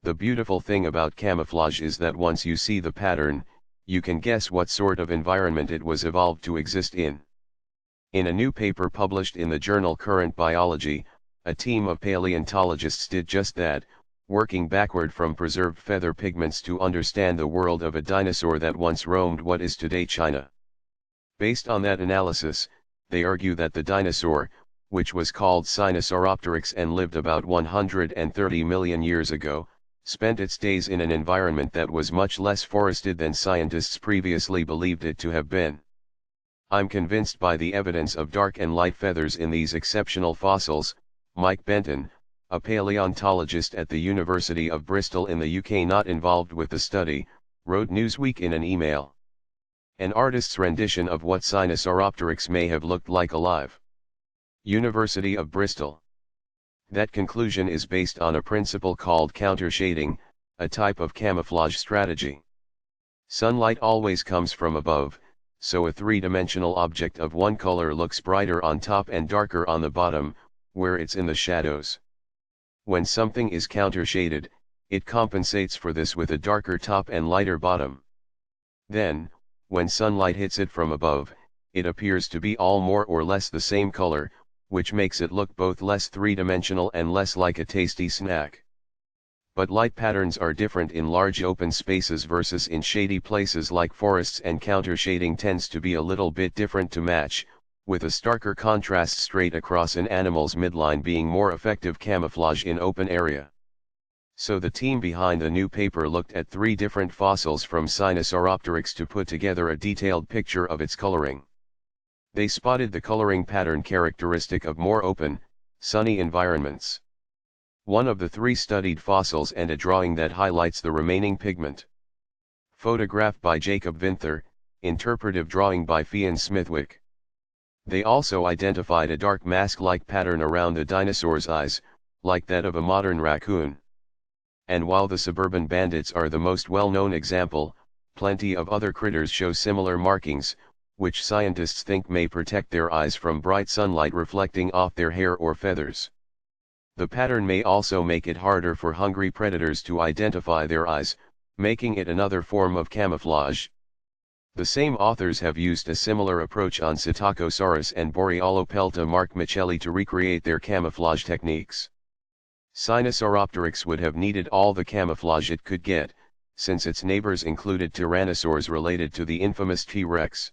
The beautiful thing about camouflage is that once you see the pattern, you can guess what sort of environment it was evolved to exist in. In a new paper published in the journal Current Biology, a team of paleontologists did just that, working backward from preserved feather pigments to understand the world of a dinosaur that once roamed what is today China. Based on that analysis, they argue that the dinosaur, which was called Sinosauropteryx and lived about 130 million years ago, spent its days in an environment that was much less forested than scientists previously believed it to have been. I'm convinced by the evidence of dark and light feathers in these exceptional fossils, Mike Benton, a paleontologist at the University of Bristol in the UK not involved with the study, wrote Newsweek in an email. An artist's rendition of what Sinosauropteryx may have looked like alive. University of Bristol. That conclusion is based on a principle called countershading, a type of camouflage strategy. Sunlight always comes from above, so a three-dimensional object of one color looks brighter on top and darker on the bottom, where it's in the shadows. When something is countershaded, it compensates for this with a darker top and lighter bottom. Then, when sunlight hits it from above, it appears to be all more or less the same color, which makes it look both less three-dimensional and less like a tasty snack. But light patterns are different in large open spaces versus in shady places like forests, and countershading tends to be a little bit different to match, with a starker contrast straight across an animal's midline being more effective camouflage in open area. So the team behind the new paper looked at 3 different fossils from Sinosauropteryx to put together a detailed picture of its coloring. They spotted the coloring pattern characteristic of more open, sunny environments. One of the 3 studied fossils and a drawing that highlights the remaining pigment. Photograph by Jacob Vinther, interpretive drawing by Fian Smithwick. They also identified a dark mask-like pattern around the dinosaur's eyes, like that of a modern raccoon. And while the suburban bandits are the most well-known example, plenty of other critters show similar markings, which scientists think may protect their eyes from bright sunlight reflecting off their hair or feathers. The pattern may also make it harder for hungry predators to identify their eyes, making it another form of camouflage. The same authors have used a similar approach on Psittacosaurus and Borealopelta Mark Michelli to recreate their camouflage techniques. Sinosauropteryx would have needed all the camouflage it could get, since its neighbors included tyrannosaurs related to the infamous T-Rex.